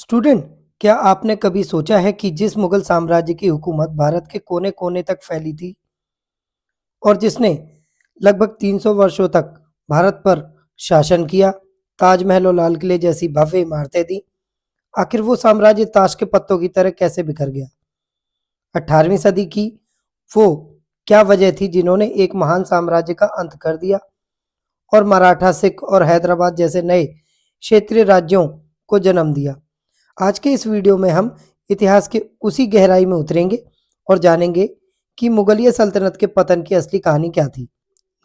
Student, क्या आपने कभी सोचा है कि जिस मुगल साम्राज्य की हुकूमत भारत के कोने कोने तक फैली थी और जिसने लगभग 300 वर्षों तक भारत पर शासन किया, ताजमहल और लाल किले जैसी भव्य इमारतें दी, आखिर वो साम्राज्य ताश के पत्तों की तरह कैसे बिखर गया? 18वीं सदी की वो क्या वजह थी जिन्होंने एक महान साम्राज्य का अंत कर दिया और मराठा, सिख और हैदराबाद जैसे नए क्षेत्रीय राज्यों को जन्म दिया? आज के इस वीडियो में हम इतिहास के उसी गहराई में उतरेंगे और जानेंगे कि मुगलिया सल्तनत के पतन की असली कहानी क्या थी।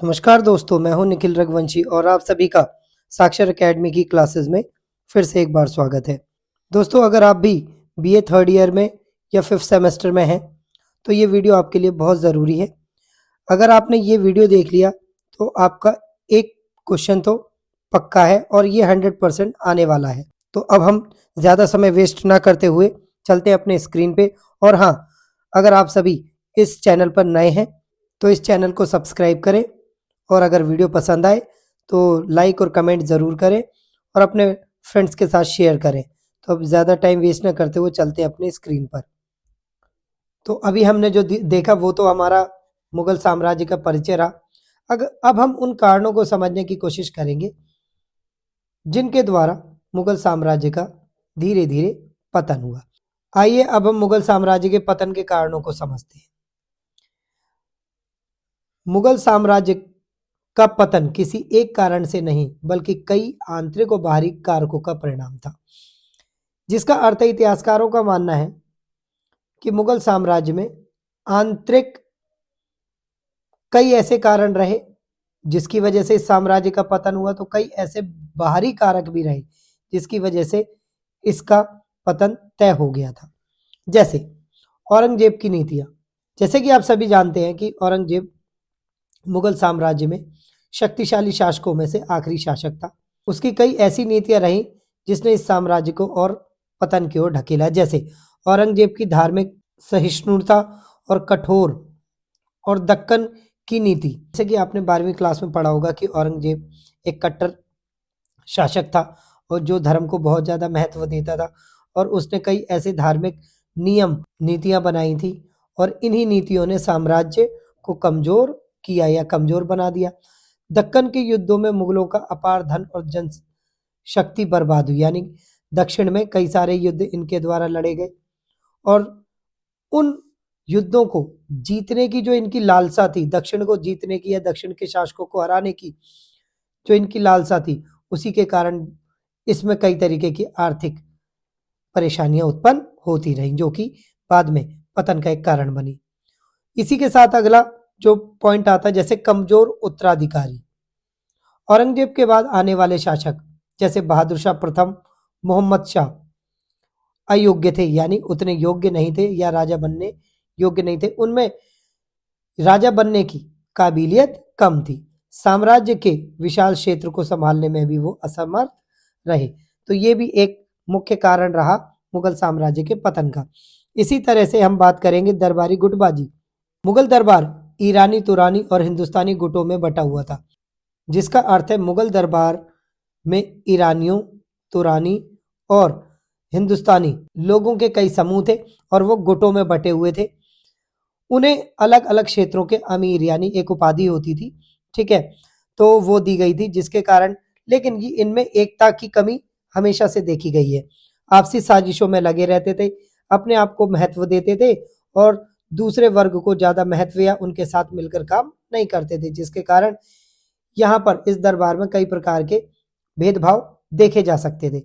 नमस्कार दोस्तों, मैं हूं निखिल रघुवंशी और आप सभी का साक्षर एकेडमी की क्लासेस में फिर से एक बार स्वागत है। दोस्तों, अगर आप भी बीए थर्ड ईयर में या फिफ्थ सेमेस्टर में हैं तो ये वीडियो आपके लिए बहुत ज़रूरी है। अगर आपने ये वीडियो देख लिया तो आपका एक क्वेश्चन तो पक्का है और ये 100% आने वाला है। तो अब हम ज़्यादा समय वेस्ट ना करते हुए चलते हैं अपने स्क्रीन पे। और हाँ, अगर आप सभी इस चैनल पर नए हैं तो इस चैनल को सब्सक्राइब करें और अगर वीडियो पसंद आए तो लाइक और कमेंट ज़रूर करें और अपने फ्रेंड्स के साथ शेयर करें। तो अब ज़्यादा टाइम वेस्ट ना करते हुए चलते हैं अपने स्क्रीन पर। तो अभी हमने जो देखा वो तो हमारा मुगल साम्राज्य का परिचय रहा। अब हम उन कारणों को समझने की कोशिश करेंगे जिनके द्वारा मुगल साम्राज्य का धीरे धीरे पतन हुआ। आइए अब हम मुगल साम्राज्य के पतन के कारणों को समझते हैं। मुगल साम्राज्य का पतन किसी एक कारण से नहीं बल्कि कई आंतरिक और बाहरी कारकों का परिणाम था, जिसका अर्थ इतिहासकारों का मानना है कि मुगल साम्राज्य में आंतरिक कई ऐसे कारण रहे जिसकी वजह से इस साम्राज्य का पतन हुआ, तो कई ऐसे बाहरी कारक भी रहे जिसकी वजह से इसका पतन तय हो गया था। जैसे औरंगजेब की नीतियां। जैसे कि आप सभी जानते हैं कि औरंगजेब मुगल साम्राज्य में शक्तिशाली शासकों में से आखिरी शासक था। उसकी कई ऐसी नीतियां रही जिसने इस साम्राज्य को और पतन की ओर ढकेला। जैसे औरंगजेब की धार्मिक सहिष्णुता और कठोर और दक्कन की नीति। जैसे कि आपने 12वीं क्लास में पढ़ा होगा कि औरंगजेब एक कट्टर शासक था और जो धर्म को बहुत ज़्यादा महत्व देता था और उसने कई ऐसे धार्मिक नियम नीतियां बनाई थी और इन्हीं नीतियों ने साम्राज्य को कमजोर किया या कमजोर बना दिया। दक्कन के युद्धों में मुगलों का अपार धन और जन शक्ति बर्बाद हुई, यानी दक्षिण में कई सारे युद्ध इनके द्वारा लड़े गए और उन युद्धों को जीतने की जो इनकी लालसा थी, दक्षिण को जीतने की या दक्षिण के शासकों को हराने की जो इनकी लालसा थी, उसी के कारण इसमें कई तरीके की आर्थिक परेशानियां उत्पन्न होती रहीं जो कि बाद में पतन का एक कारण बनी। इसी के साथ अगला जो पॉइंट आता है, जैसे कमजोर उत्तराधिकारी। औरंगजेब के बाद आने वाले शासक जैसे बहादुर शाह प्रथम, मोहम्मद शाह अयोग्य थे, यानी उतने योग्य नहीं थे या राजा बनने योग्य नहीं थे। उनमें राजा बनने की काबिलियत कम थी। साम्राज्य के विशाल क्षेत्र को संभालने में भी वो असमर्थ रहे। तो ये भी एक मुख्य कारण रहा मुगल साम्राज्य के पतन का। इसी तरह से हम बात करेंगे दरबारी गुटबाजी। मुगल दरबार ईरानी, तुरानी और हिंदुस्तानी गुटों में बटा हुआ था, जिसका अर्थ है मुगल दरबार में ईरानियों, तुरानी और हिंदुस्तानी लोगों के कई समूह थे और वो गुटों में बटे हुए थे। उन्हें अलग अलग क्षेत्रों के अमीर यानी एक उपाधि होती थी, ठीक है, तो वो दी गई थी, जिसके कारण लेकिन ये इनमें एकता की कमी हमेशा से देखी गई है। आपसी साजिशों में लगे रहते थे, अपने आप को महत्व देते थे और दूसरे वर्ग को ज्यादा महत्व या उनके साथ मिलकर काम नहीं करते थे, जिसके कारण यहाँ पर इस दरबार में कई प्रकार के भेदभाव देखे जा सकते थे।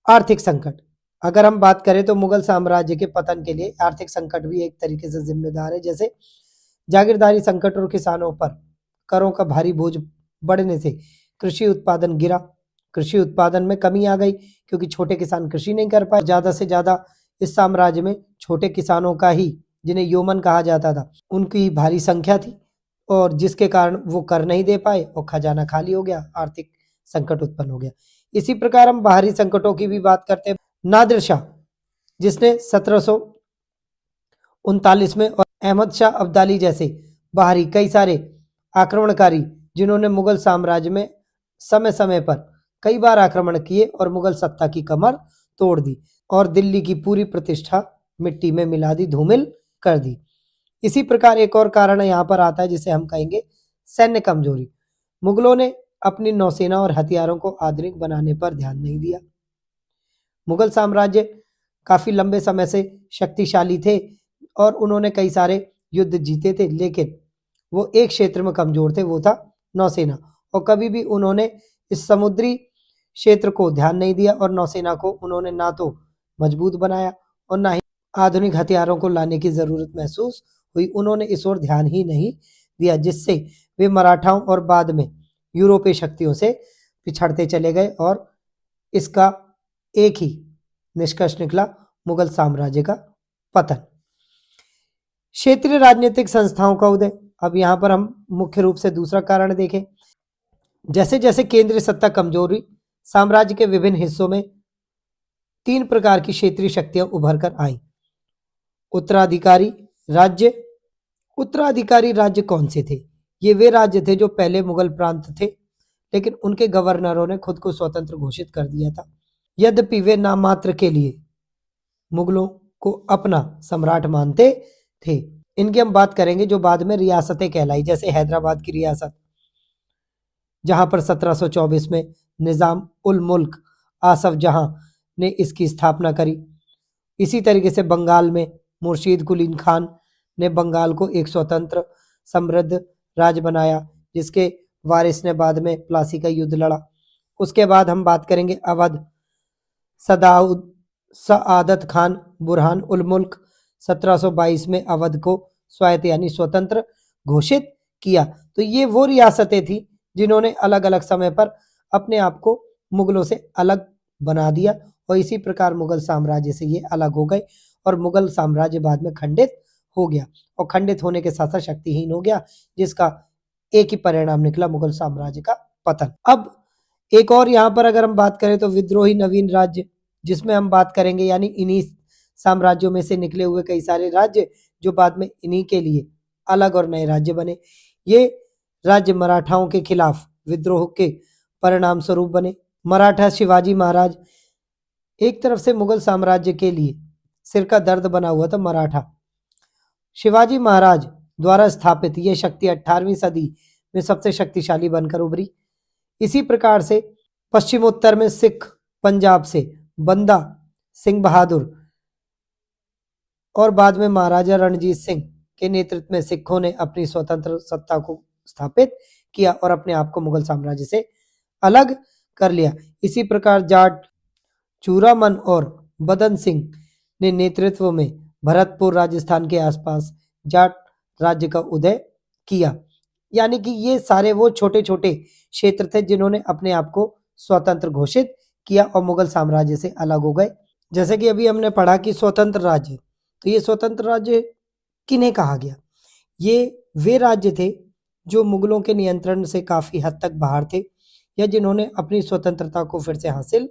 आर्थिक संकट। अगर हम बात करें तो मुगल साम्राज्य के पतन के लिए आर्थिक संकट भी एक तरीके से जिम्मेदार है। जैसे जागीरदारी संकट और किसानों पर करों का भारी बोझ बढ़ने से कृषि उत्पादन गिरा। कृषि उत्पादन में कमी आ गई क्योंकि छोटे किसान कृषि नहीं कर पाए। ज्यादा से ज्यादा इस साम्राज्य में छोटे किसानों का ही, जिन्हें योमन कहा जाता था, उनकी भारी संख्या थी और जिसके कारण वो कर नहीं दे पाए और खजाना खाली हो गया, आर्थिक संकट उत्पन्न हो गया। इसी प्रकार हम बाहरी संकटों की भी बात करते हैं। नादिर शाह, जिसने 1739 में और अहमद शाह अब्दाली जैसे बाहरी कई सारे आक्रमणकारी, जिन्होंने मुगल साम्राज्य में समय समय पर कई बार आक्रमण किए और मुगल सत्ता की कमर तोड़ दी और दिल्ली की पूरी प्रतिष्ठा मिट्टी में मिला दी, धूमिल कर दी। इसी प्रकार एक और कारण यहाँ पर आता है जिसे हम कहेंगे सैन्य कमजोरी। मुगलों ने अपनी नौसेना और हथियारों को आधुनिक बनाने पर ध्यान नहीं दिया। मुगल साम्राज्य काफी लंबे समय से शक्तिशाली थे और उन्होंने कई सारे युद्ध जीते थे, लेकिन वो एक क्षेत्र में कमजोर थे, वो था नौसेना। और कभी भी उन्होंने इस समुद्री क्षेत्र को ध्यान नहीं दिया और नौसेना को उन्होंने ना तो मजबूत बनाया और ना ही आधुनिक हथियारों को लाने की जरूरत महसूस हुई। उन्होंने इस ओर ध्यान ही नहीं दिया, जिससे वे मराठाओं और बाद में यूरोपीय शक्तियों से पिछड़ते चले गए और इसका एक ही निष्कर्ष निकला, मुगल साम्राज्य का पतन। क्षेत्रीय राजनीतिक संस्थाओं का उदय। अब यहां पर हम मुख्य रूप से दूसरा कारण देखें। जैसे जैसे केंद्रीय सत्ता कमजोर हुई, साम्राज्य के विभिन्न हिस्सों में 3 प्रकार की क्षेत्रीय शक्तियां उभर कर आईं। उत्तराधिकारी राज्य। उत्तराधिकारी राज्य कौन से थे? ये वे राज्य थे जो पहले मुगल प्रांत थे, लेकिन उनके गवर्नरों ने खुद को स्वतंत्र घोषित कर दिया था। यद्यपि वे नाम के लिए मुगलों को अपना सम्राट मानते थे। इनकी हम बात करेंगे जो बाद में रियासतें कहलाई, जैसे हैदराबाद की रियासत, जहां पर 1724 में निजाम उल मुल्क आसफ जहां ने इसकी स्थापना करी। इसी तरीके से बंगाल में मुर्शीद कुलीन खान ने बंगाल को एक स्वतंत्र समृद्ध राज्य बनाया, जिसके वारिस ने बाद में प्लासी का युद्ध लड़ा। उसके बाद हम बात करेंगे अवध। सआदत खान बुरहान उल मुल्क 1722 में अवध को स्वायत्त यानी स्वतंत्र घोषित किया। तो ये वो रियासतें थी जिन्होंने अलग अलग समय पर अपने आप को मुगलों से अलग बना दिया और इसी प्रकार मुगल साम्राज्य से ये अलग हो गए और मुगल साम्राज्य बाद में खंडित हो गया और खंडित होने के साथ साथ शक्तिहीन हो गया, जिसका एक ही परिणाम निकला, मुगल साम्राज्य का पतन। अब एक और यहाँ पर अगर हम बात करें तो विद्रोही नवीन राज्य, जिसमें हम बात करेंगे यानी इन्हीं साम्राज्यों में से निकले हुए कई सारे राज्य जो बाद में इन्हीं के लिए अलग और नए राज्य बने। ये राज्य मराठाओं के खिलाफ विद्रोह के परिणाम स्वरूप बने। मराठा शिवाजी महाराज, एक तरफ से मुगल साम्राज्य के लिए सिर का दर्द बना हुआ था मराठा। शिवाजी महाराज द्वारा स्थापित यह शक्ति 18वीं सदी में सबसे शक्तिशाली बनकर उभरी। इसी प्रकार से पश्चिमोत्तर में सिख, पंजाब से बंदा सिंह बहादुर और बाद में महाराजा रणजीत सिंह के नेतृत्व में सिखों ने अपनी स्वतंत्र सत्ता को स्थापित किया और अपने आप को मुगल साम्राज्य से अलग कर लिया। इसी प्रकार जाट, चूरामन और बदन सिंह ने नेतृत्व में भरतपुर राजस्थान के आसपास जाट राज्य का उदय किया। यानी कि ये सारे वो छोटे छोटे क्षेत्र थे जिन्होंने अपने आप को स्वतंत्र घोषित किया और मुगल साम्राज्य से अलग हो गए। जैसे कि अभी हमने पढ़ा कि स्वतंत्र राज्य, तो ये स्वतंत्र राज्य किन्हें कहा गया? ये वे राज्य थे जो मुगलों के नियंत्रण से काफी हद तक बाहर थे या जिन्होंने अपनी स्वतंत्रता को फिर से हासिल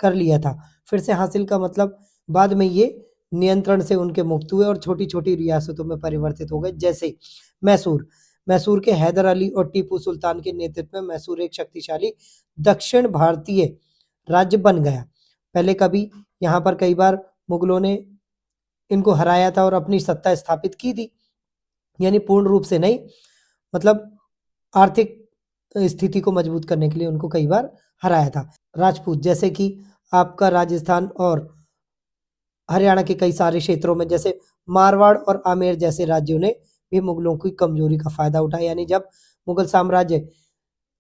कर लिया था। फिर से हासिल का मतलब बाद में ये नियंत्रण से उनके मुक्त हुए और छोटी छोटी रियासतों में परिवर्तित हो गए। जैसे मैसूर, मैसूर के हैदर अली और टीपू सुल्तान के नेतृत्व में मैसूर एक शक्तिशाली दक्षिण भारतीय राज्य बन गया। पहले कभी यहाँ पर कई बार मुगलों ने इनको हराया था और अपनी सत्ता स्थापित की थी, यानी पूर्ण रूप से नहीं, मतलब आर्थिक स्थिति को मजबूत करने के लिए उनको कई बार हराया था। राजपूत, जैसे कि आपका राजस्थान और हरियाणा के कई सारे क्षेत्रों में, जैसे मारवाड़ और आमेर जैसे राज्यों ने भी मुगलों की कमजोरी का फायदा उठाया। यानी जब मुगल साम्राज्य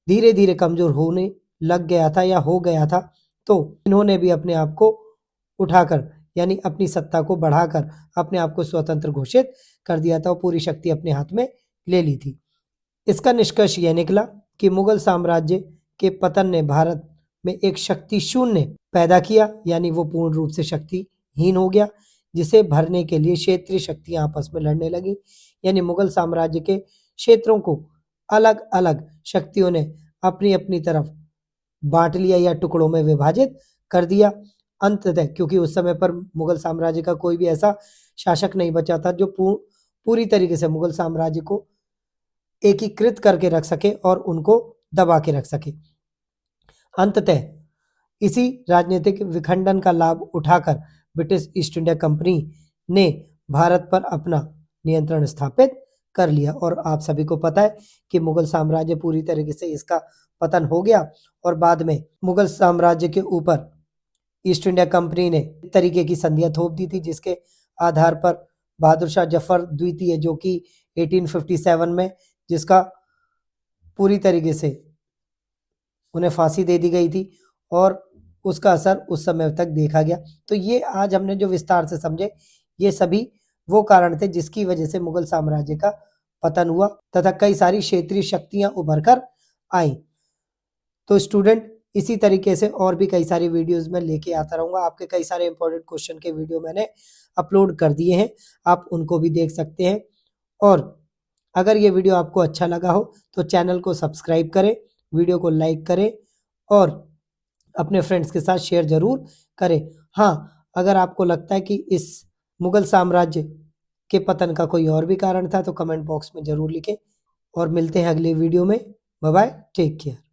धीरे धीरे कमजोर होने लग गया था या हो गया था, तो इन्होंने भी अपने आप को उठाकर यानी अपनी सत्ता को बढ़ाकर अपने आप को स्वतंत्र घोषित कर दिया था और पूरी शक्ति अपने हाथ में ले ली थी। इसका निष्कर्ष यह निकला कि मुगल साम्राज्य के पतन ने भारत में एक शक्ति शून्य पैदा किया, यानी वो पूर्ण रूप से शक्तिहीन हो गया, जिसे भरने के लिए क्षेत्रीय शक्तियां आपस में लड़ने लगी। यानी मुगल साम्राज्य के क्षेत्रों को अलग अलग शक्तियों ने अपनी अपनी तरफ बांट लिया या टुकड़ों में विभाजित कर दिया। अंततः क्योंकि उस समय पर मुगल साम्राज्य का कोई भी ऐसा शासक नहीं बचा था जो पूरी तरीके से मुगल साम्राज्य को एकीकृत करके रख सके और उनको दबा के रख सके। अंततः इसी राजनीतिक विखंडन का लाभ उठाकर ब्रिटिश ईस्ट इंडिया कंपनी ने भारत पर अपना नियंत्रण स्थापित कर लिया। और आप सभी को पता है कि मुगल साम्राज्य पूरी तरीके से इसका पतन हो गया और बाद में मुगल साम्राज्य के ऊपर ईस्ट इंडिया कंपनी ने तरीके की संधियां थोप दी थी, जिसके आधार पर बहादुर शाह जफर द्वितीय जो कि 1857 में जिसका पूरी तरीके से उन्हें फांसी दे दी गई थी और उसका असर उस समय तक देखा गया। तो ये आज हमने जो विस्तार से समझे, ये सभी वो कारण थे जिसकी वजह से मुगल साम्राज्य का पतन हुआ तथा कई सारी क्षेत्रीय शक्तियां उभर कर आई। तो स्टूडेंट, इसी तरीके से और भी कई सारी वीडियोस में लेके आता रहूंगा। आपके कई सारे इंपॉर्टेंट क्वेश्चन के वीडियो मैंने अपलोड कर दिए हैं, आप उनको भी देख सकते हैं। और अगर ये वीडियो आपको अच्छा लगा हो तो चैनल को सब्सक्राइब करें, वीडियो को लाइक करें और अपने फ्रेंड्स के साथ शेयर जरूर करें। हाँ, अगर आपको लगता है कि इस मुगल साम्राज्य के पतन का कोई और भी कारण था तो कमेंट बॉक्स में जरूर लिखें। और मिलते हैं अगले वीडियो में। Bye bye, take care.